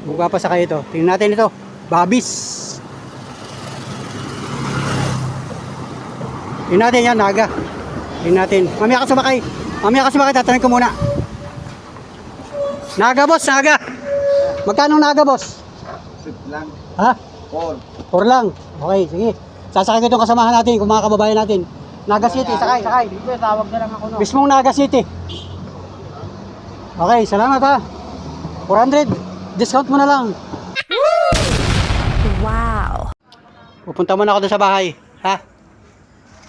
Magpapasakay ito. Tingnan natin ito. Babis. Tingnan natin yan, naga. Tingnan natin. Mamaya ka sumakay. Mamaya ka sumakay, tatanungin ko muna. Naga boss, naga. Magkano naga boss? 6 lang. Ha? 4. 4 lang. Okay, sige. Sasakay ko itong kasamahan natin, kung mga kababayan natin. Naga City, sakay, sakay. Dito, tawag na lang ako, no? Mismong Naga City. Okay, salamat ha. 400. Discount mo na lang. Wow. Pupunta muna ako doon sa bahay. Ha?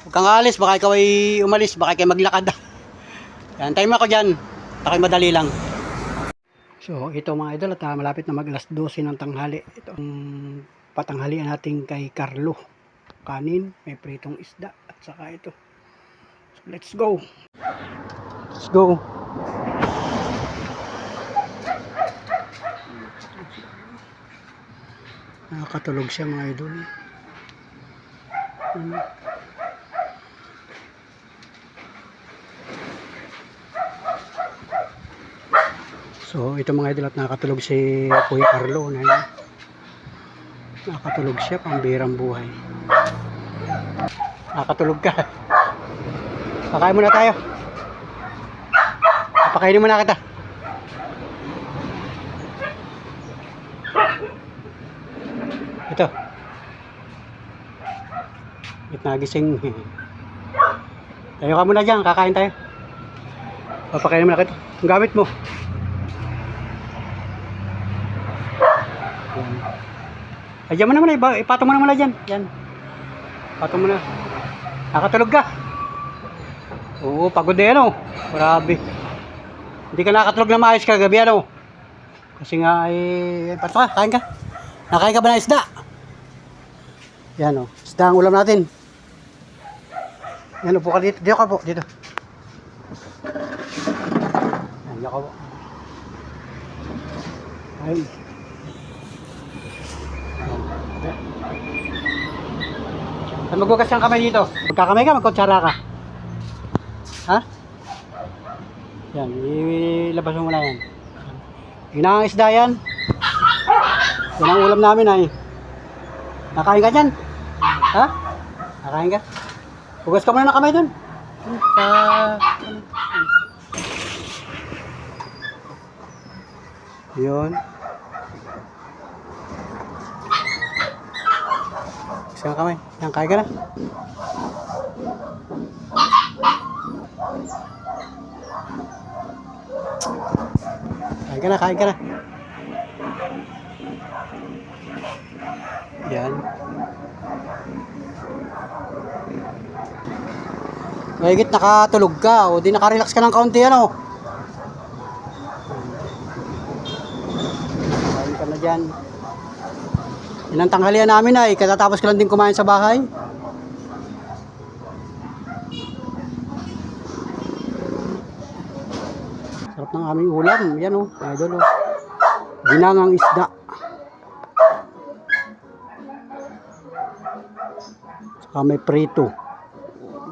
Huwag kang aalis. Baka ikaw ay umalis. Baka ikaw maglakad. Yan, time ako dyan. Takay madali lang. So, ito mga idol. At malapit na mag alas 12 ng tanghali. Ito ang patanghalian natin kay Carlo. Kanin, may pritong isda. At saka ito. So, let's go. Let's go. Nakakatulog siya mga idol. So ito mga idol at nakakatulog si Kuya Carlo. Nakakatulog siya, pambirang buhay. Nakakatulog ka. Kakain muna tayo. Papakainin muna kita. Ito. Ito nagising. Tayo ka muna dyan, kakain tayo. Papakainin muna kita. Ang gamit mo. Ay, dyan mo naman, ipatong mo naman dyan. Yan. Patong mo na. Nakatulog ka. Oo, pagod na yan, oh. Grabe. Hindi ka nakatulog na maayos kagabi, ano. Kasi nga, pato ka, kain ka. Nakain ka ba ng isda? Yan, oh. Isda ang ulam natin. Yan, upo ka dito. Dito ka po, dito. Yan, dito ka po. Ayun. Magbukas ang kamay dito. Magkakamay ka, magkutsara ka. Ha? Yan, ilabas mo muna yan. Yun ang isda yan. Yan ang ulam namin ay. Nakain ka dyan? Ha? Nakain ka? Hugas ka muna ng kamay dun. Yun. Hugas ka ng kamay. Yan, kain ka na. Kain ka na, kain ka na. Yan. Mahigit nakatulog ka o di nakarelax ka ng kaunti, ano? Kain ka na dyan. Yan ang tanghalian namin ay katatapos ko lang din kumain sa bahay. Sarap ng aming ulam. Yan o, idol o. Ginangang isda. Saka may prito.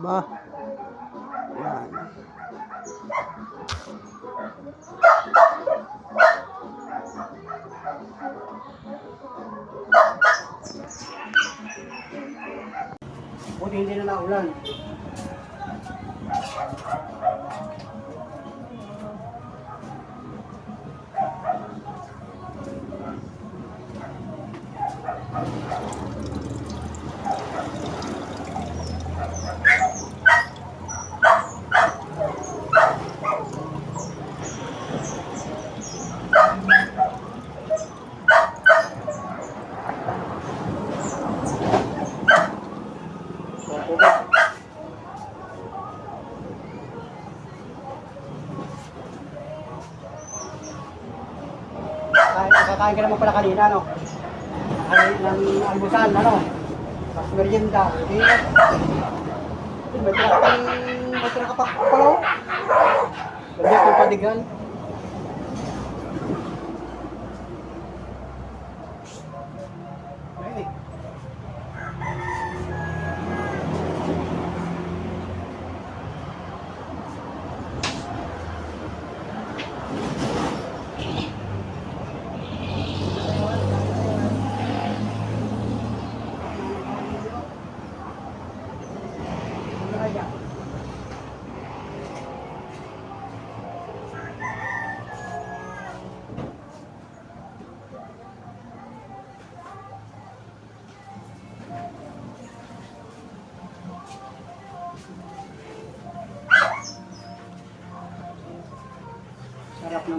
Diba? Yan. Buti hindi na naulan. Kakain ka naman pala kanina, no? Ng almusal, ano? Mas merienda. Hindi. May tira ka pa pala, oh. Lagyan ko yung padigan. Okay.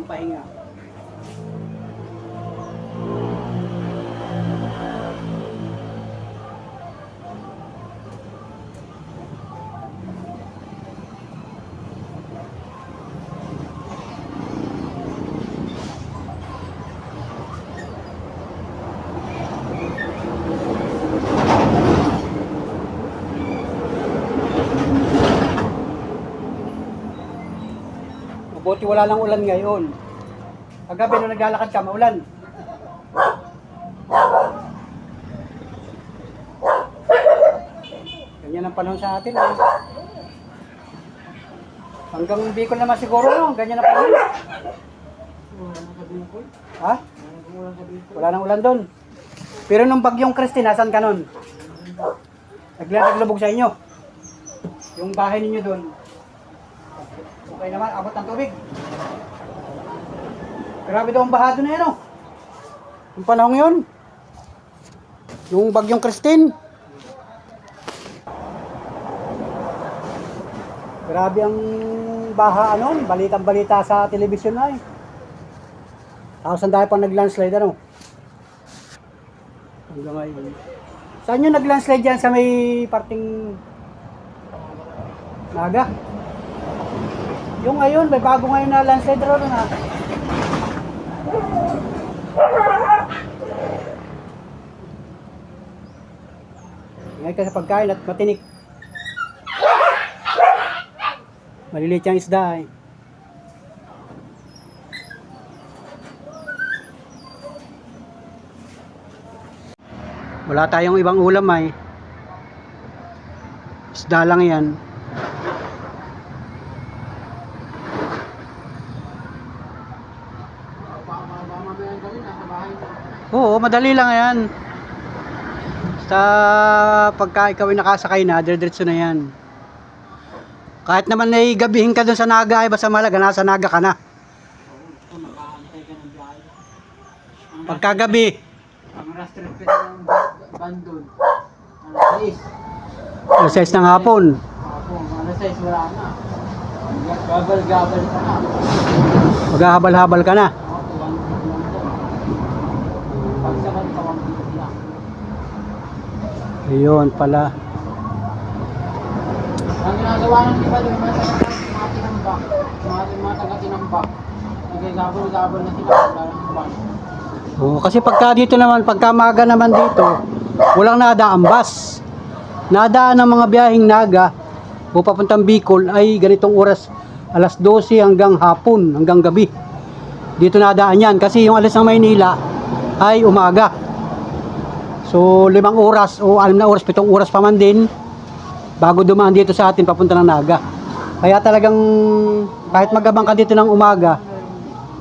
pahinga. Buti wala lang ulan ngayon. Kagabi nung naglalakad ka, maulan. Ganyan ang panahon sa atin. Eh. Hanggang Bicol naman siguro, no? Ganyan ang panahon. Ha? Wala nang ulan doon. Pero nung bagyong Christine, nasan ka nun? Naglalubog sa inyo. Yung bahay ninyo doon. Okay naman, abot ng tubig. Grabe daw ang bahado na yan, oh. Yung panahon yun. Yung bagyong Christine. Grabe ang baha, ano, balitang-balita sa telebisyon na eh. Tapos ang dahil pang nag-landslide, ano. Hanggang ngayon. Saan yung nag-landslide dyan sa may parting Naga? Yung ngayon, may bago ngayon na landslide road na. Ingay ka sa pagkain at matinik. Maliliit yung isda eh. Wala tayong ibang ulam ay. Isda lang yan. Oo, madali lang yan. Sa pagka ikaw ay nakasakay na, diretso na yan. Kahit naman ay gabihin ka dun sa Naga, ay basta malaga, nasa Naga ka na. Pagkagabi. Ang restricted ng bandon. Alas 6 ng hapon. Alas 6 wala na. Gabal-gabal ka na. Maghahabal-habal ka na. Pagsakan tawang lang. Ayun pala. Ang ginagawa ng iba doon, mga tinambak. Mga taga-tinambak. Nagagabal-gabal na sila. Oo, kasi pagka dito naman, pagka maga naman dito, walang nadaambas. Nadaan ng mga biyaheng Naga o papuntang Bicol ay ganitong oras, alas 12 hanggang hapon, hanggang gabi. Dito nadaan yan kasi yung alas ng Maynila ay umaga. So 5 oras o 6 na oras, 7 oras pa man din bago dumaan dito sa atin papunta ng Naga. Kaya talagang kahit magabang ka dito ng umaga,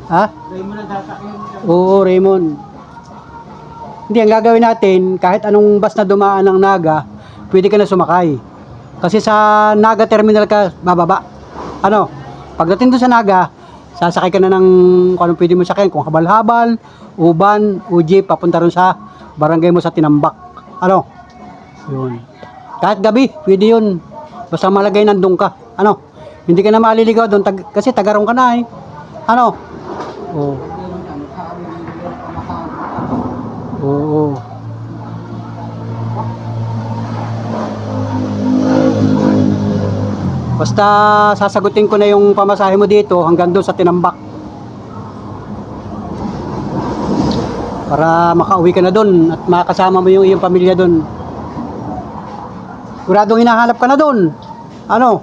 ha? Raymond, nagdasakyan. Oo, Raymond. Hindi, ang gagawin natin, kahit anong bus na dumaan ng Naga, pwede ka na sumakay. Kasi sa Naga terminal ka bababa. Ano? Pagdating doon sa Naga, sasakay ka na ng kung anong pwede mo sakyan, kung habal-habal, uban, o jeep, papunta rin sa barangay mo sa Tinambak. Ano? Yun. Kahit gabi, pwede yun. Basta malagay nandun ka. Ano? Hindi ka na maliligaw doon kasi tagarong ka na eh. Ano? Oo. Oo. Basta sasagutin ko na yung pamasahe mo dito hanggang doon sa Tinambak. Para makauwi ka na doon at makasama mo yung iyong pamilya doon. Siguradong hinahanap ka na doon. Ano?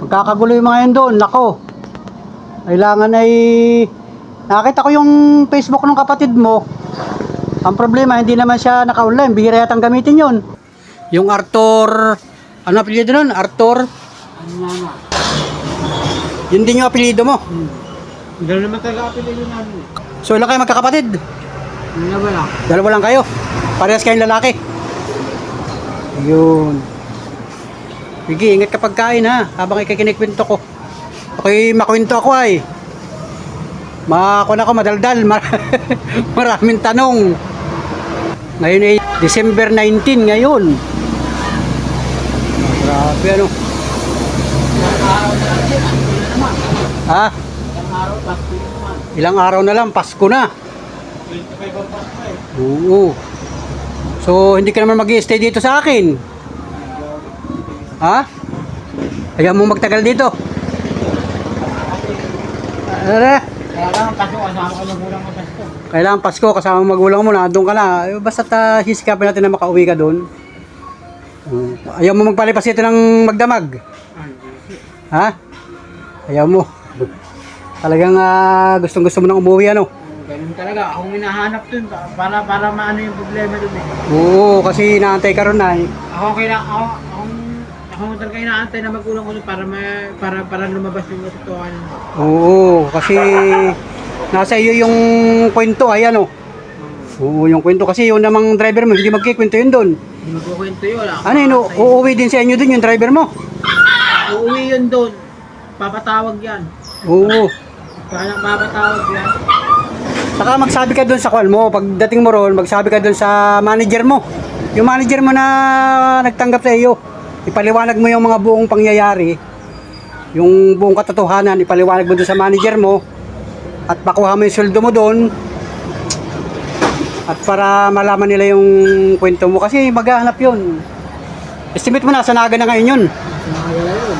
Magkakagulo yung mga yan doon. Nako. Kailangan ay nakita ko yung Facebook ng kapatid mo. Ang problema, hindi naman siya naka-online. Bihira yatang gamitin yun. Yung Arthur, ano apelyido nun? Arthur? Yun din yung apelyido mo. Hindi naman talaga apelyido namin. So ilan kayo magkakapatid? Dalawa lang. Dalawa lang kayo. Parehas kayong lalaki. Yun. Sige, ingat ka pagkain ha. Habang ikikinikwento ko. Okay, makwento ako ay. Ako madaldal. Maraming tanong. Ngayon ay December 19 ngayon. Grabe ano. Ha? Ilang araw, Pasko yun naman. Ilang araw na lang, Pasko na. 25 ang Pasko eh. Oo. So, hindi ka naman mag-i-stay dito sa akin. Ha? Ayaw mo magtagal dito. Ano? Kaya lang, Pasko, kasama ko ng gulang ko Pasko. Kailangan Pasko, kasama ang magulang mo, nandun ka na. Basta hisikapin natin na makauwi ka doon. Ayaw mo magpalipas ito ng magdamag. Ha? Ayaw mo. Talagang gustong-gusto mo nang umuwi, ano? Ganun talaga, akong hinahanap dun para maano yung problema dun eh. Oo, kasi inaantay ka ron na eh. Ako talaga inaantay na magulang ko dun para lumabas yung katotohanan. Oo, kasi nasa iyo yung kwento, ayan o. Oo, yung kwento kasi yung namang driver mo, hindi magkikwento yun doon. Hindi magkukwento yun. Ano yun, uuwi din sa inyo doon yung driver mo? Uuwi yun doon. Papatawag yan. Oo. Parang papatawag yan. Saka magsabi ka doon sa call mo, pagdating mo roon, magsabi ka doon sa manager mo. Yung manager mo na nagtanggap sa iyo. Ipaliwanag mo yung mga buong pangyayari. Yung buong katotohanan, ipaliwanag mo doon sa manager mo. At makuha mo yung sweldo mo doon. At para malaman nila yung kwento mo. Kasi maghahanap yun. Estimate mo na, sa Naga na ngayon yun. Nakakala yun.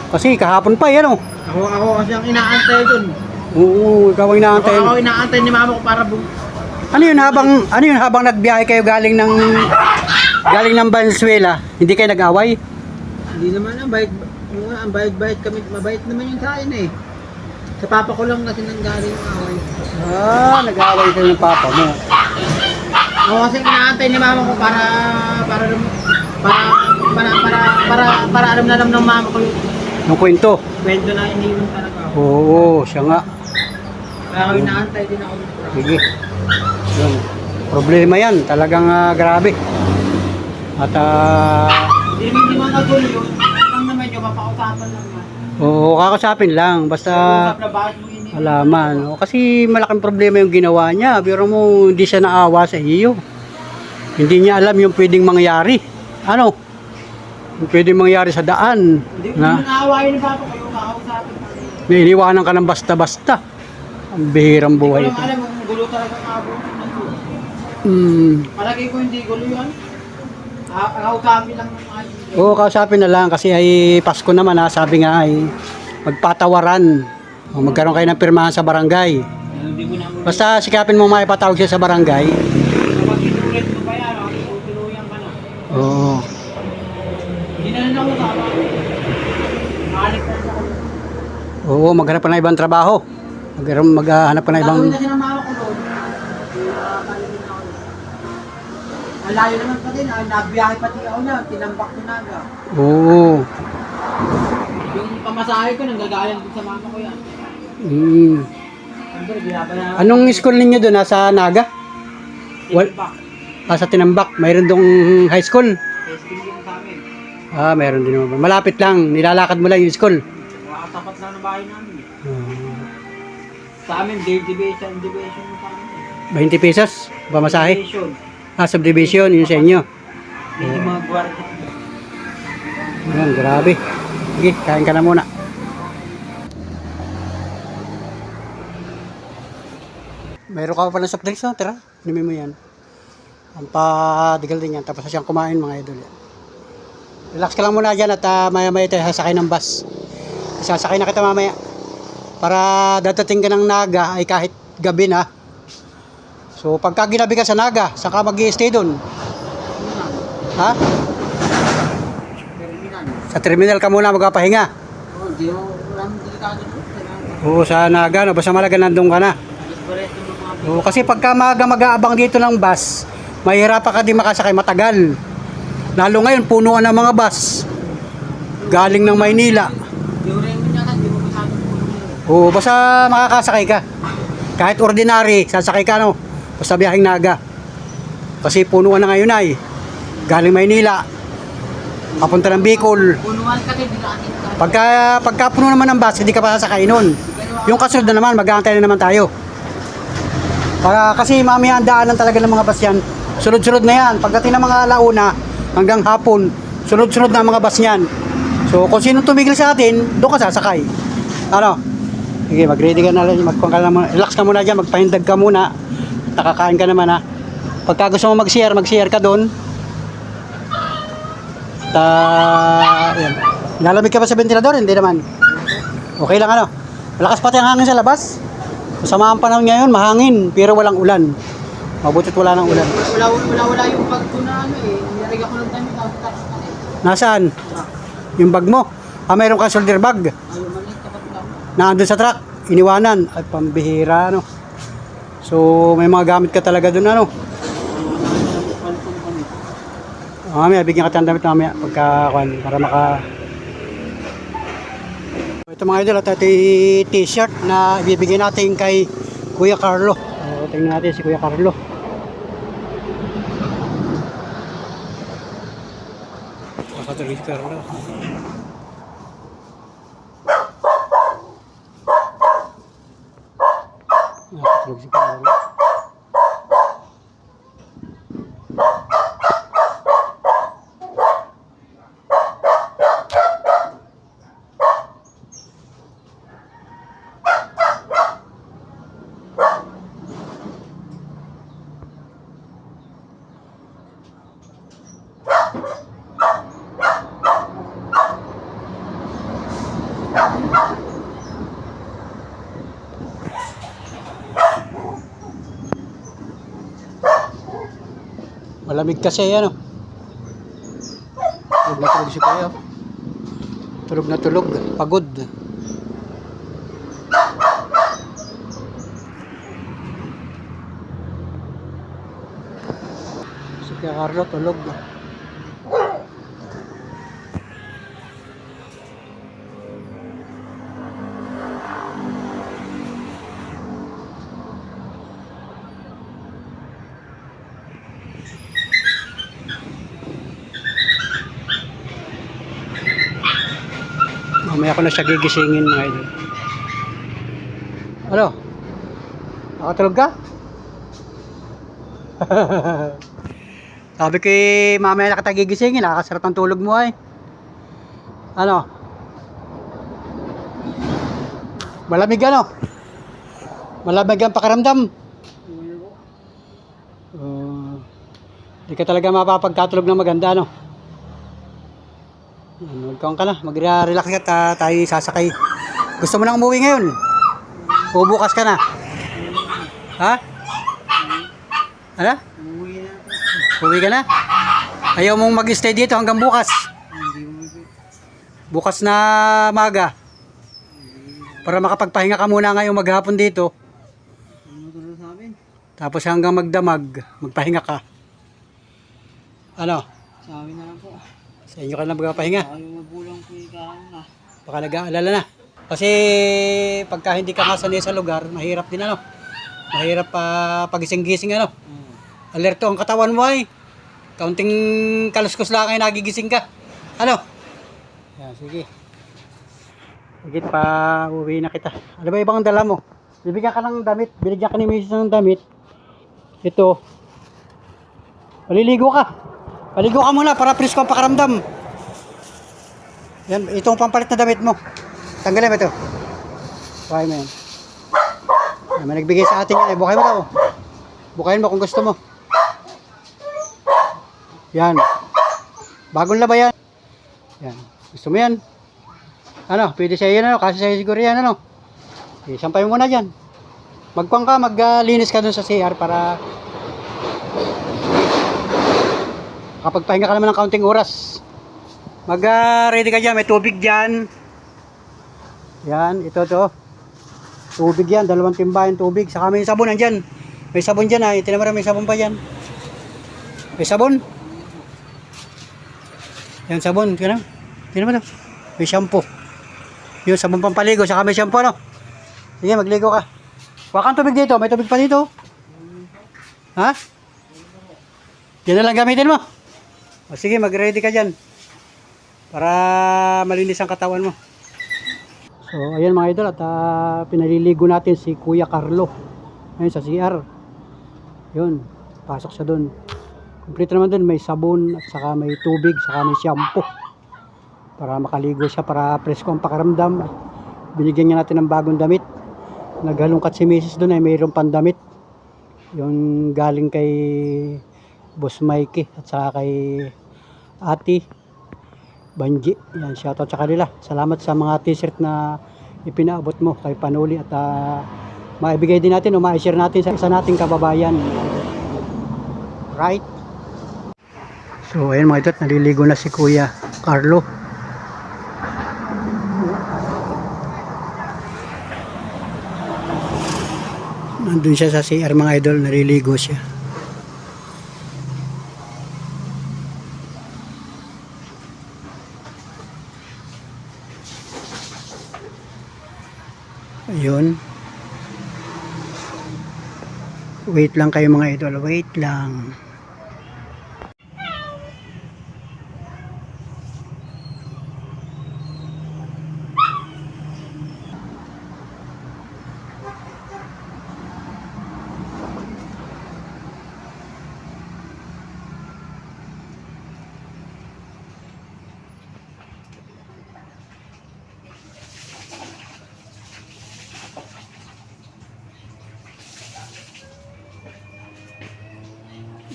Kasi kahapon pa, yan o. Ako kasi ang inaantay dun. Oo, ikaw ang inaantay. Ako inaantay ni mama ko para Ano yun habang nagbiyahe kayo galing ng Valenzuela, hindi kayo nag-away? Hindi naman ang bayad kami, mabait naman yung sa akin eh. Sa papa ko lang kasi nanggaling yung away. Nag-away kayo ng papa mo. Ako kasi inaantay ni mama ko para alam na alam ng mama ko yung Yung kwento. kwento na iniwan talaga ako. Oo, siya nga. Kaya ako inaantay din ako. Sige. Yun. Problema yan. Talagang grabe. At Hindi mo kagulo yun. Lang naman yung mapakausapan lang yan. oo, kakasapin lang. Basta Usap na bakit mo iniwan. alaman. O, kasi malaking problema yung ginawa niya. Pero mo, hindi siya naawa sa iyo. Hindi niya alam yung pwedeng mangyari. Ano? Yung pwedeng mangyari sa daan. Hindi mo Na, naawayin ng papa ko yung kakausapin. may iniwanan ka ng basta-basta. Ang bihirang buhay Hindi ko ito. alam kung gulo talaga ang abutin ng gulo. Palagay ko hindi gulo yun. Kakausapin lang ng mga yun. Oo, kausapin na lang kasi ay Pasko naman ha. Sabi nga ay magpatawaran. O, magkaroon kayo ng pirmahan sa barangay. Hindi mo na mo. Basta sikapin mo maipatawag siya sa barangay. Kapag inulit mo pa yan, tutuluyan ka na. Oo. Hindi na lang ako tama. Maalit na ako. Oo, maghanap pa ng ibang trabaho. Maghanap pa ng ibang... Gagawin kasi ng mama ko doon. Kalagin ako. Ang layo naman pa din. Nabiyahe pati ako na. Tinambak ko naga. Oo. Yung pamasahe ko, nanggagayan din sa mama ko yan. Siyempre, binabayaran. Anong school ninyo doon? Nasa Naga? Tinambak. Sa Tinambak. Mayroon dong high school? Testing din sa amin. Meron din naman. Malapit lang. Nilalakad mo lang yung school. Nakatapat lang ng bahay namin. Sa amin, division mo sa amin. 20 pesos? Pamasahe? Division. Subdivision. Yun sa inyo. Hindi mga gwardiya. Ayan, grabe. Sige, kain ka na muna. Meron ka pa pala soft drinks, no? Tira, inumin mo yan. Ang padigal din yan. Tapos na siyang kumain, mga idol. Relax ka lang muna dyan at maya-maya tayo sasakay ng bus. Sasakay na kita mamaya. Para dadating ka ng Naga ay kahit gabi na. So pagka ginabi ka sa Naga, saan ka mag-i-stay doon? Ha? Sa terminal ka muna magpapahinga. Oo, hindi mo walang delikado doon. Oo, sa Naga, no? Basta malaga nandun ka na. Oo, kasi pagka mag-aabang dito ng bus, mahirapan ka din makasakay, matagal. Lalo ngayon, punuan ng mga bus. Galing ng Maynila. Yung rin mo niya, hindi mo masyadong Oo, basta makakasakay ka. Kahit ordinary, sasakay ka, no? Basta biyaheng Naga. Kasi punuan na ngayon ay. Galing Maynila. Papunta ng Bicol. punuan ka din, hindi ka Pagka puno naman ng bus, hindi ka pa sasakay nun. Yung kasunod na naman, mag-aantay na naman tayo. Kasi mamaya ang daanan talaga ng mga bus yan. Sunod-sunod na yan. Pagdating ng mga alauna, hanggang hapon, sunod-sunod na ang mga bus yan. So kung sino tumigil sa atin, doon ka sasakay. Ano? Sige, mag-ready ka na lang. Magkuhan ka na muna. Relax ka muna dyan. Magpahindag ka muna. Nakakain ka naman ha. Pagka gusto mo mag-share ka doon. Yan. Lalamig ka ba sa ventilador? Hindi naman. Okay lang ano. Malakas pati ang hangin sa labas. Masama ang panahon ngayon, mahangin. Pero walang ulan. Mabutit wala ng ulan. Wala yung bag ko na ano eh. Nilagay ko ng damit. Nasaan? Yung bag mo? Mayroon kang shoulder bag. Ayun, maliit kapag lang. Naandun sa truck. Iniwanan. Ay, pambihira ano. So, may mga gamit ka talaga doon ano. Mamaya, bigyan ka ng damit mamaya. Para maka... Ito mga idol, at ito yung t-shirt na ibibigay natin kay Kuya Carlo. Tingnan natin si Kuya Carlo. Nakatuloy si Carlo. Nakatulog si Carlo. Malamig kasi ano. Tulog na tulog si Kuya. Tulog na tulog. Pagod. Si Kuya Carlo tulog. Mamaya ko na siya gigisingin mga idol. Ano? Nakatulog ka? Sabi ko mamaya na kita gigisingin. Nakakasarap ang tulog mo ay. Ano? Malamig ano? Malamig ang pakaramdam. Di ka talaga mapapagkatulog ng maganda ano? Magkawang ka na, mag-relax ka, tayo sasakay. Gusto mo nang umuwi ngayon? O bukas ka na? Ha? Ano? Umuwi ka na? Ayaw mong mag-stay dito hanggang bukas? Bukas na maga? Para makapagpahinga ka muna ngayong maghapon dito. Tapos hanggang magdamag, magpahinga ka. Ano? Sa amin na lang po. Sa inyo ka na magpapahinga. Yung magulang ko na. Baka nag-aalala na. Kasi pagka hindi ka sanay sa lugar, mahirap din ano. Mahirap pagising-gising ano. Alerto ang katawan mo ay. Kaunting kaluskos lang ay nagigising ka. Ano? Yan, sige. Sige pa, uwi na kita. Ano ba ibang dala mo? Bibigyan ka ng damit. Binigyan ka ni Mrs. ng damit. Ito. Paliligo ka. Paligo ka muna para presko ang pakaramdam. Yan, itong pampalit na damit mo. Tanggalin mo ito. Buhay mo yan. May nagbigay sa atin yan. Buhay mo daw. Bukayin mo kung gusto mo. Yan. Bagong laba yan. Yan. Gusto mo yan? Ano? Pwede sa'yo yan ano? Kasi sa'yo siguro yan ano? Sampay mo muna dyan. Magkuhan ka, maglinis ka dun sa CR para kapagpahinga ka naman ng kaunting oras. Mag-ready ka dyan. May tubig dyan. Yan. Ito to. Tubig yan. 2 timbahan tubig. Saka may sabon nandyan. May sabon dyan ha. Tinamara may sabon pa dyan. May sabon. Yan sabon. Tinamara. May shampoo. Yung sabon pampaligo. Saka may shampoo no. Sige magligo ka. Huwag kang tubig dito. May tubig pa dito. Ha? Yan na lang gamitin mo. O sige, mag-ready ka dyan. Para malinis ang katawan mo. So, ayan mga idol. At pinaliligo natin si Kuya Carlo. Ayun sa CR. Yun. Pasok siya dun. Complete naman dun. May sabon at saka may tubig. Saka may shampoo. Para makaligo siya. Para presko ang pakaramdam. At binigyan niya natin ng bagong damit. naghalongkat si Mrs. doon ay mayroong pandamit. Yung galing kay Boss Mikey at saka kay Ate Banji. Yan, shoutout sa kanila. Salamat sa mga t-shirt na ipinaabot mo kay Panuli at maibigay din natin o ma-share natin sa isa nating kababayan. Right? So ayun mga idol, naliligo na si Kuya Carlo. Nandun siya sa CR mga idol, naliligo siya. Ayun. Wait lang kayo mga idol, wait lang.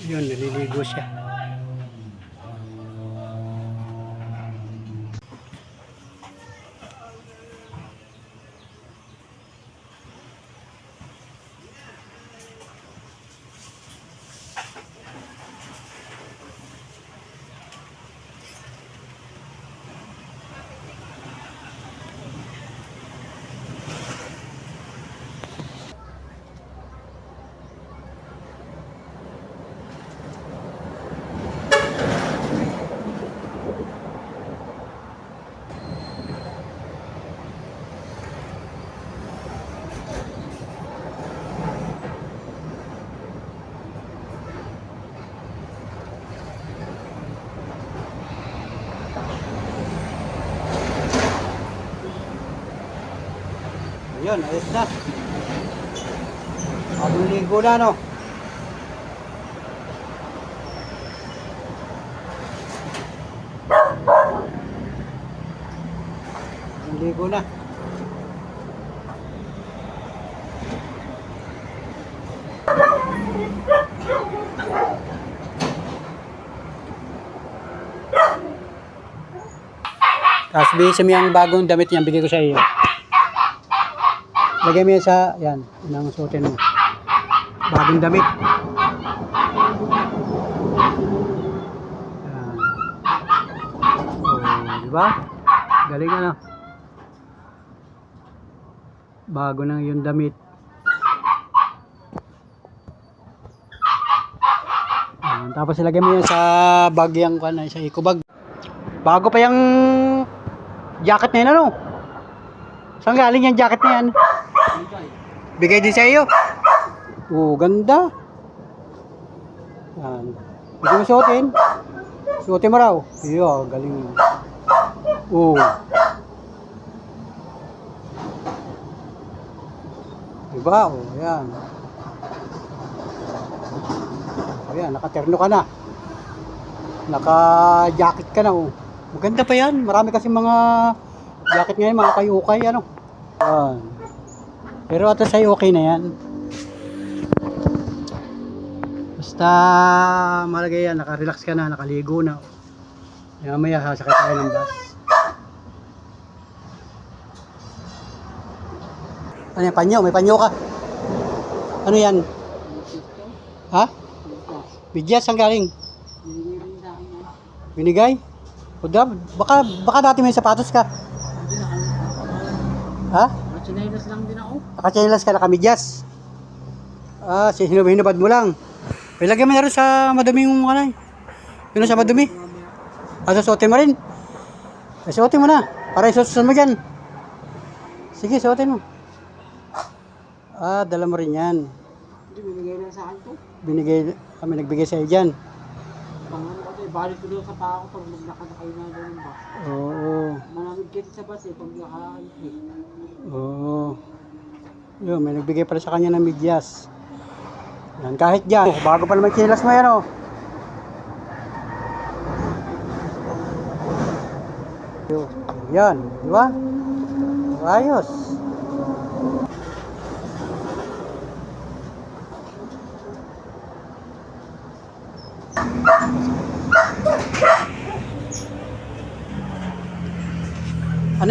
Yun, naliligo siya. Yun, ayos na. Bagong ligo na, no? Bagong ligo na. Tapos bihisa mo yung bagong damit niya, bigay ko sa iyo. Lagay mo yan sa, yan, yun ang suotin mo. Bagong damit. Yan. Oh, diba? Galing ano. Bago na yung damit. Yan. Tapos ilagay mo yan sa bag yung, sa eco bag. Bago pa yung jacket na yun, ano? Saan galing yung jacket na yan? Bigay din sa iyo. Oh, ganda. Yan. Hindi mo suotin. Suotin mo raw. Iyo, galing. Oh. Diba? Oh, yan. Oh, yan. Nakaterno ka na. Naka-jacket ka na. Oh. Maganda pa yan. Marami kasi mga jacket ngayon, mga kayukay. Ano? Yan. Pero at least ay okay na yan. Basta malagay yan, nakarelax ka na, nakaligo na. Maya sasakay tayo ng bus. Ano yan, panyo? May panyo ka? Ano yan? Ha? Bidyas ang galing? Binigay? O baka dati may sapatos ka? Ha? Chinelas lang din ako. Nakachinelas ka, nakamidyas. Hinubad mo lang. Ilagay mo na rin sa madumi yung kanay. Yun sa madumi. Susuotin mo rin. Suotin mo na. Para isususan mo dyan. Sige, suotin mo. Dala mo rin yan. Hindi, binigay na sa akin to. Kami nagbigay sa'yo dyan. Pangano kasi, balik ko doon sa paa ko pag naglakad na kayo na doon ba? Oo. Malamig kasi sa bus pag nakaantik. Oo. Yun, may nagbigay pala sa kanya ng medyas. Yan, kahit dyan. Bago pa naman chinelas mo yan, oh. Yan, di ba? Ayos.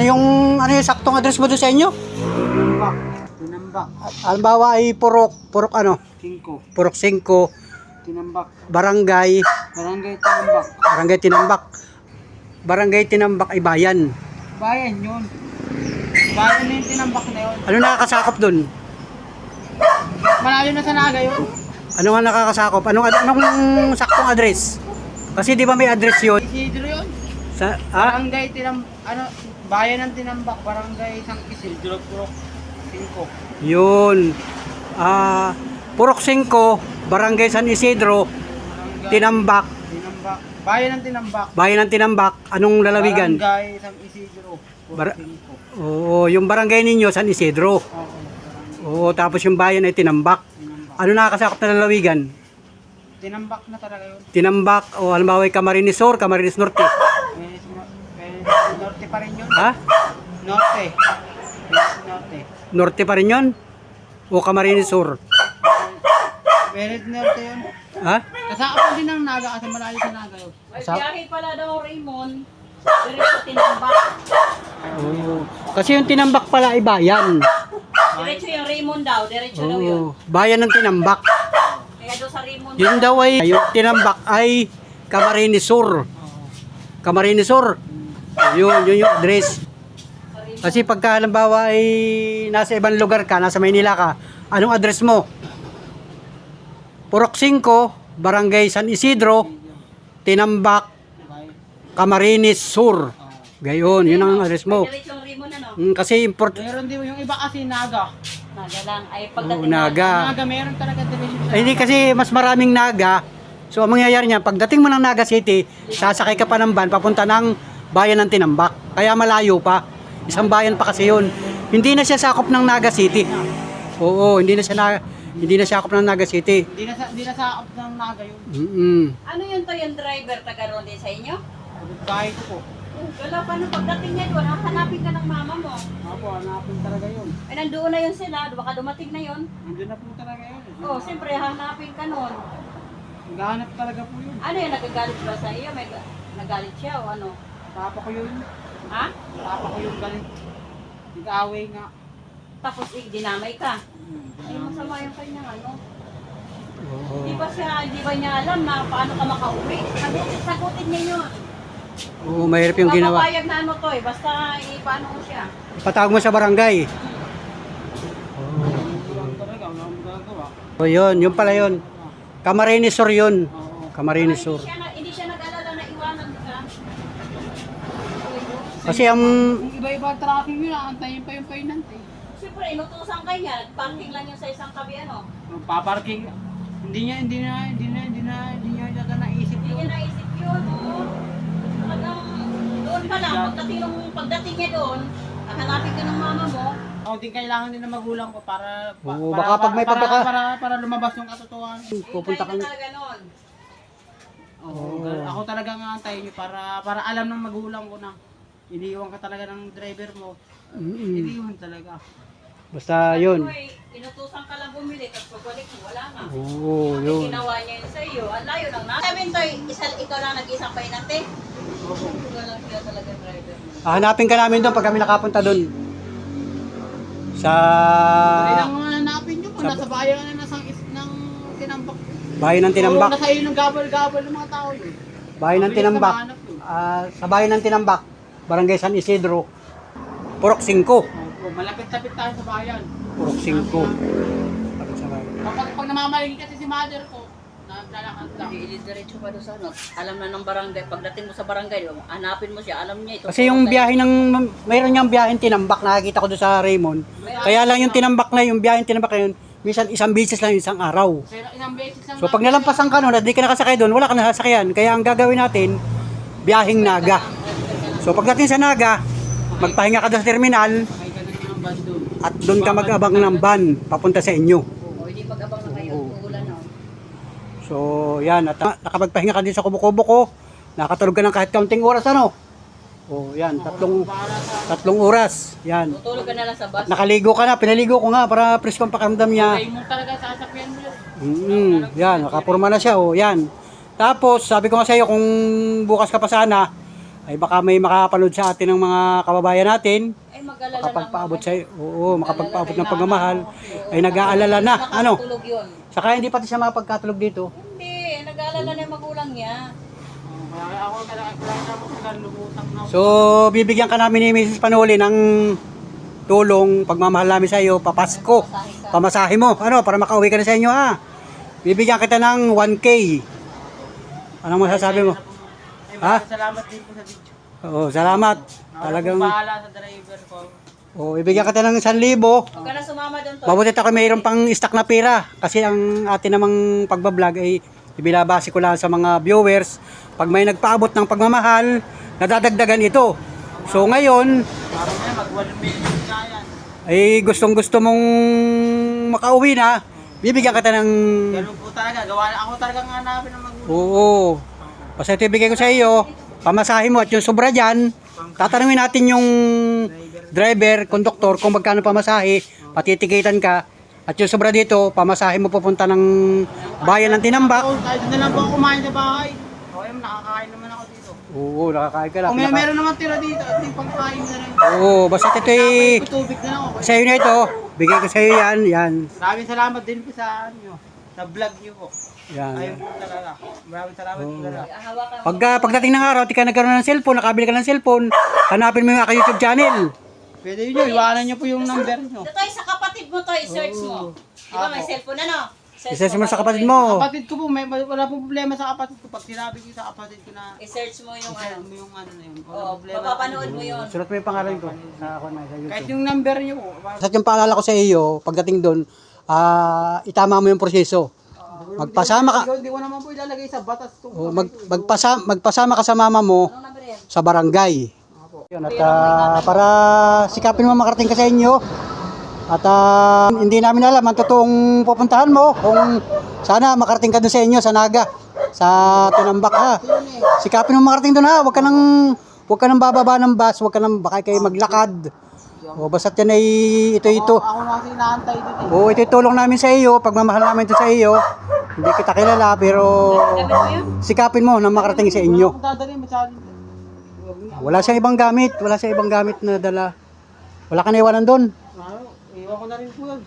ano yung saktong address mo doon sa inyo? Tinambak. Tinambak. Halimbawa ay Purok ano? 5. Purok 5, Tinambak. Barangay Barangay Tinambak. Tinambak. Barangay Tinambak ay bayan. Bayan yun. Bayan na yung tinambak na yun. Ano nakakasakop doon? Malayo na sa Naga yun. Ano nga nakakasakop? Anong saktong address? Kasi di ba may address yun? Isidro yun. Sa, Barangay bayan ng Tinambak, Barangay San Isidro, Purok 5. Yun. Purok 5, Barangay San Isidro, Barangay Tinambak. Tinambak. Bayan ng Tinambak. Bayan ng Tinambak. Anong lalawigan? Barangay San Isidro, Purok Bar- 5. Oo, yung barangay ninyo San Isidro. Oo, barangay Oo, tapos yung bayan ay Tinambak. Tinambak. Ano nakakasakop na lalawigan? Tinambak na talaga yun. Tinambak o halimbawa ay Camarines Sur, Camarines Norte. Norte pa rin yun. Ha? Norte. Norte. Norte pa rin yun? O Camarines Sur? Merit Norte yun. Ha? Kasakap din ng Naga kasi malayo sa Naga yun. May biyahe pala daw, Raymond. Diretso Tinambak. Oo. Kasi yung Tinambak pala ay bayan. Diretso yung Raymond daw. Diretso daw yun. Oo. Bayan ng Tinambak. Kaya daw sa Raymond Yun daw ay, yung Tinambak ay Camarines Sur. Camarines Sur. Yun yung address. Kasi pagka halimbawa ay nasa ibang lugar ka, nasa Maynila ka, anong address mo? Purok 5, Barangay San Isidro, Tinambak, Camarines Sur. Gayon, yun ang address mo. Diretso yung Raymond ano. Kasi Meron din yung iba kasi Naga. Naga lang. Ay Oo, pagdating Naga. Naga meron talaga division sa. Ay, hindi kasi mas maraming Naga. So ang mangyayari niya, pagdating mo ng Naga City, sasakay ka pa ng van papunta ng bayan ng Tinambak. Kaya malayo pa. Isang bayan pa kasi yun. Hindi na siya sakop ng Naga City. Oo, hindi na sakop ng Naga City. Hindi na sa ng Naga yun. Ano yun to yung driver taga ron din sa inyo? Bahay ko po. Wala pa nung pagdating niya doon, hanapin ka ng mama mo. Opo, hanapin talaga yun. Ay nandoon na yun sila, baka dumating na yun. Nandun na po talaga yun. Oh, siyempre hanapin ka nun. Naghahanap talaga po yun. Ano yun, nagagalit ba sa iyo? May nagalit siya o ano? Papa ko yun. Ha? Papa ko yung galit. Nag-away nga. Tapos dinamay ka. Ay masama yung kanyang ano. Oo. Di ba niya alam na paano ka makauwi? Sagutin niya yun. Oo, mahirap yung ginawa. Papapayag na ano to eh, basta ipaano mo siya. Patawag mo sa barangay. Wala talaga, wala akong magagawa. O yun pala yun. Camarines Sur yun. Oo. Camarines Sur. Hindi siya nag-alala na iwanan ka. Kasi ang Yung iba-iba traffic yun, aantayin pa yung painant eh. Siyempre, inutusan ka niya. Parking lang yun sa isang tabi ano. Paparking. Hindi niya yata naisip Hindi niya yun. naisip yun. Oo. Talagang doon pa lang, pagdating niya doon, hanapin ka ng mama mo. Ako din kailangan din ng magulang ko para Oo, baka pag may para lumabas yung katotohanan. pupunta ka Hintay talaga noon. Oo, ako talaga nga antayin niyo para alam ng magulang ko na iniiwan ka talaga ng driver mo. Iniiwan talaga. basta yun. Anyway, inutusan ka lang bumili, tapos pagbalik mo, wala na. Oo, Ang yun. ginawa niya yun sa iyo, ang layo lang na. Sabi nito, ikaw lang nag-isang painante. Oo. Ikaw lang kaya talaga driver mo. Hanapin ka namin doon pag kami nakapunta doon. Sa Kailangan nga hanapin niyo kung nasa bayan na ng Tinambak. bayan ng Tinambak. Oo, nasa iyo ng gabal-gabal ng mga tao yun. Bayan ng Mabilis na Tinambak. mahanap yun. Sa bayan ng Tinambak, Barangay San Isidro, Purok 5. Oo, malapit-lapit tayo sa bayan. Purok 5. Lapit sa bayan. Pag namamalagi kasi si mother ko, naglalakad lang. Diretso pa doon sa ano. Alam na ng barangay. Pagdating mo sa barangay, hanapin mo siya. Alam niya ito. Kasi yung biyahe mayroon niyang biyahe Tinambak, nakakita ko doon sa Raymond. Kaya lang yung Tinambak na yung biyahe Tinambak na yun, minsan isang beses lang isang araw. Pero ilang beses lang So pag nalampasan ka nun at di ka nakasakay doon, wala ka na sasakyan. Kaya ang gagawin natin, biyaheng Naga. So pagdating sa Naga, magpahinga ka doon sa terminal may ganun yung bus doon. at doon ka mag-abang ng van papunta sa inyo. O, hindi mag-abang na kayo. Uulan no. So yan, at nakapagpahinga ka din sa kubo-kubo ko, nakatulog ka ng kahit kaunting oras ano. O yan, tatlong oras. Yan. Tutulog ka na lang sa bus. At nakaligo ka na, pinaligo ko nga para presko ang pakiramdam niya. Kaya mo talaga sasakyan mo yun. Yan, nakapurma na siya. O, yan. Tapos, sabi ko nga sa iyo, kung bukas ka pa sana, ay baka may makapanood sa atin ng mga kababayan natin, Ay, mag-alala makapagpaabot lang. sa oo, makapagpaabot ng pagmamahal, ay nag-aalala na, ano? Makakatulog yun. Saka hindi pati siya makapagkatulog dito. Hindi, nag-aalala na yung magulang niya. Kaya ako kailangan mo sa lumutang na. So, bibigyan ka namin ni Mrs. Panuli ng tulong, pagmamahal namin sa iyo, papasko, pamasahe mo, ano, para makauwi ka na sa inyo, ha? Bibigyan kita ng 1K. Anong masasabi mo? Ha? Salamat din po sa video. Oo, salamat. Talagang, Bahala sa driver ko. oh, ibigyan kita ng 1,000. Huwag ka na sumama doon to. Mabuti ako mayroon pang stock na pera. Kasi ang atin namang pagbablog ay ibinabase ko lang sa mga viewers. Pag may nagpaabot ng pagmamahal, nadadagdagan ito. So ngayon, Parang yan, mag-1 million na yan. ay gustong gusto mong makauwi na, bibigyan kita ng... Ganun po talaga. Ako talaga nga hanapin ng magulang. Oo. Basta ito ibigay ko sa iyo, pamasahe mo at yung sobra dyan, tatanungin natin yung driver, konduktor, kung magkano pamasahe, patitikitan ka, at yung sobra dito, pamasahe mo pupunta ng bayan ng Tinambak. Kahit na lang po ako kumain sa bahay. Okay, nakakain naman ako dito. Oo, nakakain ka lang. Kung meron naman tira dito, at yung pangkain na rin. Oo, basta ito May tubig na lang ako. sa iyo na ito, bigay ko sa iyo yan, yan. Maraming salamat din po sa ano, sa vlog niyo po. Yan. Ayun po talaga. Maraming salamat po talaga. Hawakan mo. Pagdating ng araw, di ka nagkaroon ng cellphone, nakabili ka ng cellphone, hanapin mo yung aking YouTube channel. Pwede yun, iwanan niyo po yung number niyo. Ito tayo sa kapatid mo to, i-search mo. Di ba may cellphone ano? Isa mo sa kapatid mo. Kapatid ko po, wala pong problema sa kapatid ko. Pag sinabi ko sa kapatid ko na I-search mo yung ano. mo yung ano na yun. Wala Oo, problema. mapapanood mo yun. Sulat mo yung pangalan ko sa ako na sa Kahit YouTube. yung number niyo po. Sa yung paalala ko sa iyo, pagdating doon, itama mo yung proseso. Magpasama ka, Hindi ko naman po ilalagay sa batas to. magpasama ka sa mama mo Anong number yan? sa barangay. Yun, at para sikapin mo makarating ka sa inyo. At hindi namin alam ang totoong pupuntahan mo. Kung sana makarating ka doon sa inyo, sa Naga, sa Tinambak, ha. Sikapin mo makarating doon, ha. Huwag ka nang bababa ng bus, huwag ka nang baka kayo maglakad. O basta't yan ay ito. Ako na kasi inaantay dito. O ito tulong namin sa iyo, pagmamahal namin ito sa iyo. Hindi kita kilala pero Gamit mo yun? sikapin mo na makarating sa inyo. Kung dadalhin, masyadong. Wala siyang ibang gamit na dala. Wala ka na iwanan doon. Iwan ko na rin po yun.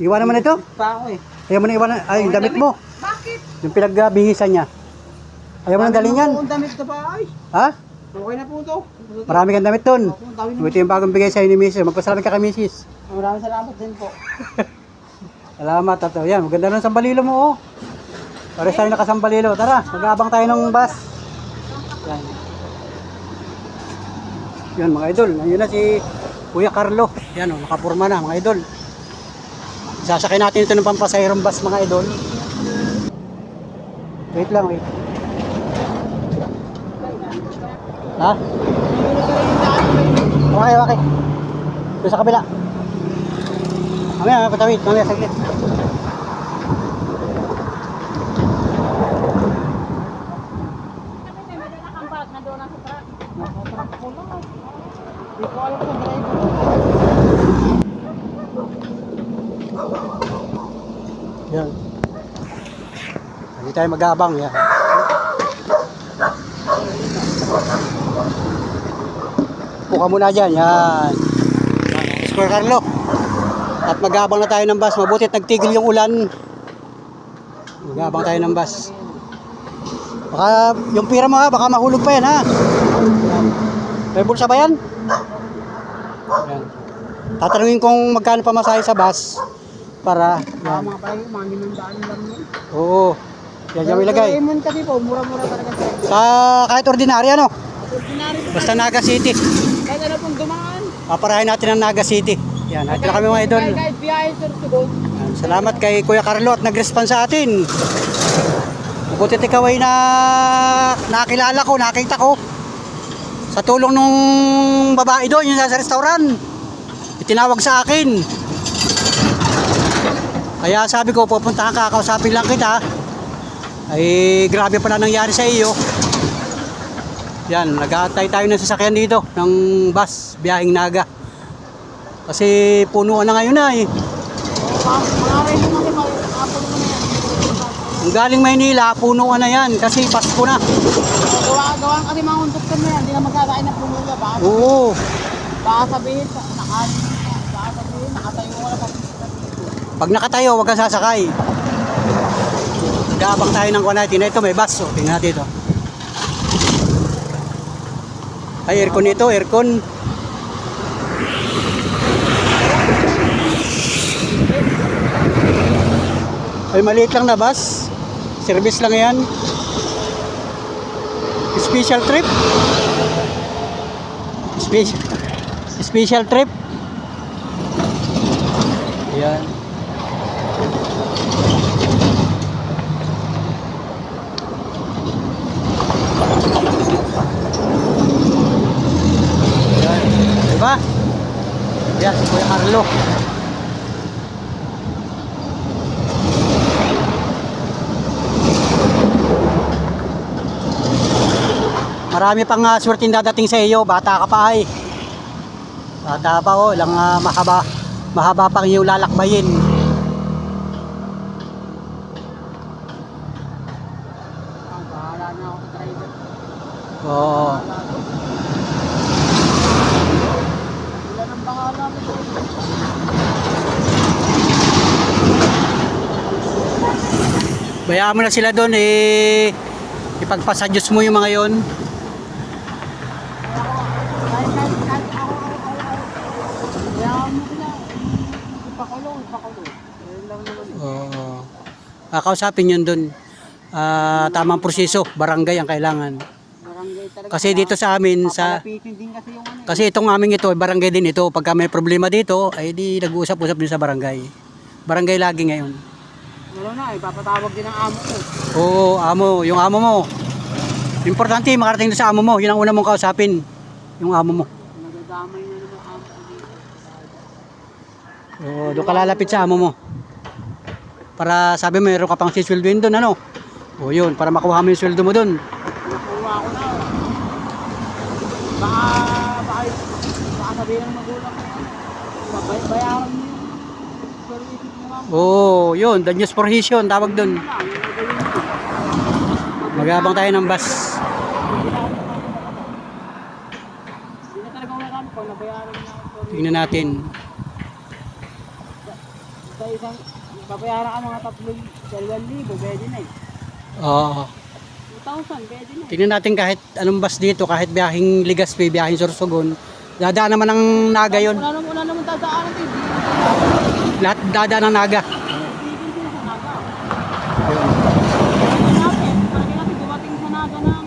Iwanan mo na ito. Pa ako eh. Ayaw mo na iwanan, ay yung damit mo. Bakit? Yung pinagbihisan niya. Ayaw mo na dalhin yan. Ang damit sa bahay. Ha? Okay na po ito. Marami kang damit doon. Ang dami na. Ito yung bagong bigay sa'yo ni Mrs. Magpasalamat ka kay Mrs. Maraming salamat din po. Salamat at yan, maganda ng sambalilo mo oh. Pares tayo nakasambalilo. Tara, mag-aabang tayo ng bus. Yan. Yan mga idol, nandiyan na si Kuya Carlo. Yan oh, nakapurma na mga idol. Sasakay natin ito ng pampasahirong bus mga idol. Wait lang, wait. Ha? Okay. Doon sa kabila. Mamaya, patawid. Mamaya, saglit. Hindi ko alam sa driver. Yan. Hindi tayo mag-aabang. Yan. Puka muna dyan. Yan. Square Carlo. At mag-aabang na tayo ng bus. Mabuti at nagtigil yung ulan. Mag-aabang tayo ng bus. Baka yung pira mo ha, baka mahulog pa yan ha. Yan. May bulsa ba yan? Yan. Tatanungin kung magkano pamasahe sa bus. Para, yan. Mga pala yung mga ginandaan lang yun. Oo. Yan dyan mo ilagay. Raymond kasi po, mura-mura talaga sa Sa kahit ordinary ano. ordinary po. Basta Naga City. Kahit ano pong dumaan. Paparahin natin ang Naga City. Yan, natin na kami mga idol. Kahit biyahe sir sugod. Yan, salamat kay Kuya Carlo at nag-response sa atin. Mabuti ikaw ay nakilala ko, nakita ko. Sa tulong nung babae doon, yung nasa restaurant. Itinawag sa akin. Kaya sabi ko, pupuntahan ka, kausapin lang kita. Ay, grabe pala nangyari sa iyo. Yan, nag-aantay tayo ng sasakyan dito, ng bus, biyaheng Naga. Kasi punuan na ngayon na eh. Mga rin naman yung mga apple naman yan. Kung galing Maynila, punuan na yan kasi Pasko na. Gawa kasi mga konduktor na yan, hindi na magkakain na pumula. Oo. Baka sabihin, nakatayo ko na pag Pag nakatayo, huwag kang sasakay. Gabang tayo ng kuwan natin. Ito may bus. O, tingnan natin ito. Ay, aircon ito. Aircon. Ay, maliit lang na bus. Service lang yan. Special trip. Special trip. Ayan. Ayan. Diba? Ayan, si Kuya Carlo. Marami pang swerteng dadating sa iyo, bata ka pa ay. Bata pa oh, lang mahaba pang iyong lalakbayin. bahala na ako sa driver. Oo. Wala nang bahala mo. Bayaan mo na sila doon ipagpasadyos mo yung mga yon. Kaya mo sila, ipakulong. Ayun lang naman. Oo. Kausapin yun doon. Tamang proseso, barangay ang kailangan. Barangay talaga. Kasi dito sa amin Papalapitin din kasi yung ano. kasi itong aming ito, barangay din ito. Pagka may problema dito, ay di nag-uusap-usap din sa barangay. Barangay lagi ngayon. Wala na, ipapatawag din ang amo ko. Oo, amo, yung amo mo. Importante makarating doon sa amo mo. Yun ang una mong kausapin. Yung amo mo. Nagdadamay na naman ang amo ko dito. Oo, doon ka lalapit sa amo mo. Para sabi mo, meron ka pang sisweldoin doon, ano? O yun, para makuha mo yung sweldo mo doon. Nakuha ko na. Baka sabihin ng magulang ko. Bayaran mo yun. Pero isip mo nga. Oo, yun, the news for Hison, tawag doon. Magabang tayo ng bus. Hindi na talaga wala kami pag nabayaran niya ako. Tingnan natin. Sa isang, babayaran ka mga 2,000, pwede na eh. Oo. 2,000, pwede na eh. Tingnan natin kahit anong bus dito, kahit biyahing Legazpi, biyahing Sorsogon. Dadaan naman ng Naga yun. Wala naman dadaanan ito. Lahat dadaan ng Naga. Tigil din sa Naga. Yun. Palagi natin dumating sa Naga ng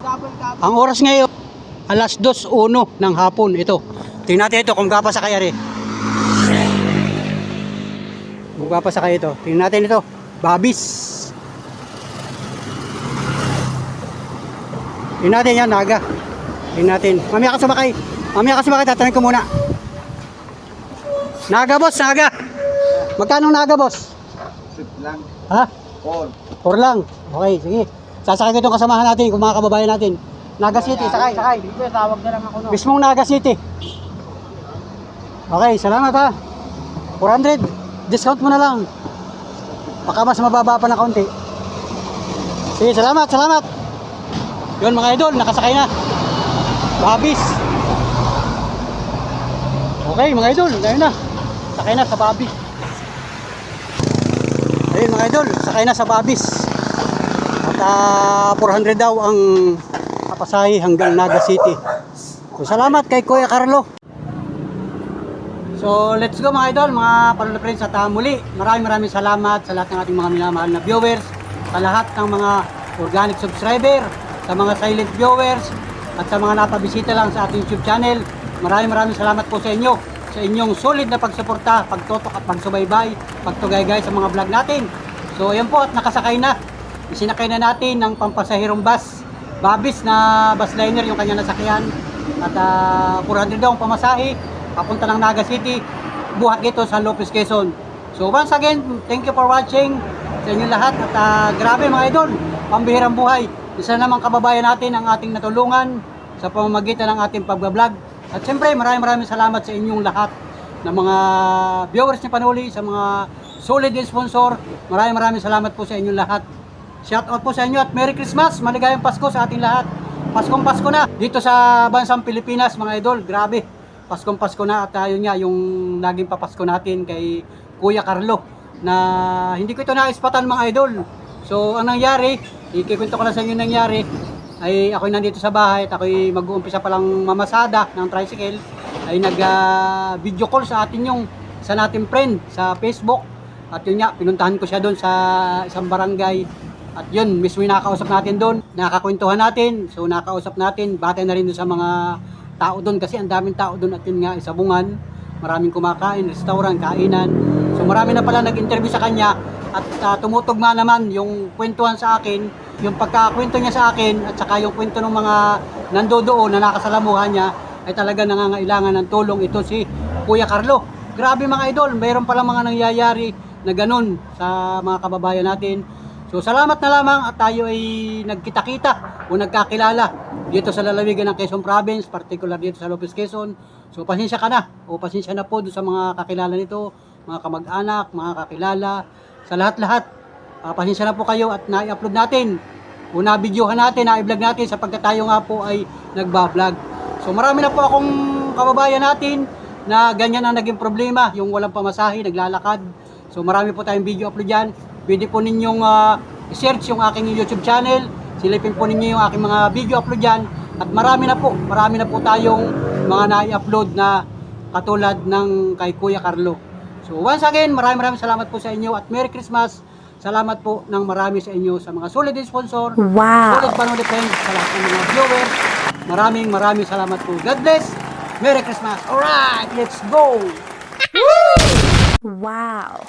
double. Ang oras ngayon, alas 2:01 ng hapon. Ito. Tingnan natin ito kung gapa sa kaya rin. Kung gapa sa kaya ito. Tingnan natin ito. Babis. Tingnan natin yan, Naga. Tingnan natin. Mamaya ka sumakay. Tatanungin ko muna. Naga, boss. Naga. Magkano Naga, boss? lang. Ha? All. 4 lang. Okay, sige. Sasakay ko itong kasamahan natin, kung mga kababayan natin. Naga City, sakay. Dito, tawag na lang ako no. Mismong Naga City. Okay, salamat ha. 400. Discount mo na lang. Baka mas mababa pa na kaunti. Sige, salamat. Yun mga idol, nakasakay na. Babis. Okay mga idol, ngayon na. Sakay na sa Babis. Ayun mga idol, sakay na sa Babis. At 400 daw ang kapasahe hanggang Naga City. So, salamat kay Kuya Carlo. So let's go mga idol, mga palula friends, at muli maraming salamat sa lahat ng ating mga minamahal na viewers, sa lahat ng mga organic subscriber, sa mga silent viewers, at sa mga napabisita lang sa ating YouTube channel. Maraming salamat po sa inyo, sa inyong solid na pagsuporta, pagtotok at pagsubaybay, pagtugaygay sa mga vlog natin. So ayan po, at nakasakay na. Isinakay na natin ng pampasahirong bus, Babis na bus liner yung kanya nasakyan. At 400 daw ang pamasahe papunta ng Naga City, buhat dito sa Lopez, Quezon. So once again, thank you for watching sa inyo lahat. At grabe mga idol, pambihirang buhay. Isa namang kababayan natin ang ating natulungan sa pamamagitan ng ating pagbablog. At siyempre maraming salamat sa inyong lahat na mga viewers ni Panuli, sa mga solid din sponsor. Maraming salamat po sa inyong lahat. Shout out po sa inyo at Merry Christmas. Maligayang Pasko sa ating lahat. Paskong Pasko na dito sa bansang Pilipinas, mga idol. Grabe. Paskong Pasko na at ayun nga yung naging papasko natin kay Kuya Carlo na hindi ko ito naispatan, mga idol. So ang nangyari, ikikwento ko lang sa inyo nangyari, ay ako'y nandito sa bahay at ako'y mag-uumpisa palang mamasada ng tricycle, ay nag-video call sa atin yung sa nating friend sa Facebook. At yun nga, pinuntahan ko siya doon sa isang barangay. At yun, mismo yung nakausap natin doon, nakakwentuhan natin. So nakausap natin, batay na rin doon sa mga tao doon kasi ang daming tao doon. At yun nga, isabungan, maraming kumakain, restaurant, kainan. So marami na pala nag-interview sa kanya. At tumutugma naman yung kwentuhan sa akin, yung pagkakwento niya sa akin at saka yung kwento ng mga nandoon na nakasalamuhan niya ay talaga nangangailangan ng tulong ito si Kuya Carlo. Grabe, mga idol, mayroon pala mga nangyayari na ganun sa mga kababayan natin. So salamat na lamang at tayo ay nagkita-kita o nagkakilala dito sa lalawigan ng Quezon Province, particular dito sa Lopez, Quezon. So pasensya ka na o pasensya na po doon sa mga kakilala nito, mga kamag-anak, mga kakilala, sa lahat-lahat. Pasensya na po kayo at na-upload natin o na-videohan natin, na-vlog natin sapagkat tayo nga po ay nagba-vlog. So marami na po akong kababayan natin na ganyan ang naging problema, yung walang pamasahe, naglalakad. So marami po tayong video upload dyan. Pwede po ninyong i-search yung aking YouTube channel. Silipin po ninyo yung aking mga video upload dyan. At marami na po tayong mga na-upload na katulad ng kay Kuya Carlo. So once again, maraming salamat po sa inyo at Merry Christmas. Salamat po ng marami sa inyo sa mga solid sponsor. Wow! Solid panood friends, sa lahat ng mga viewers. Maraming salamat po. God bless. Merry Christmas. Alright, let's go! Wow!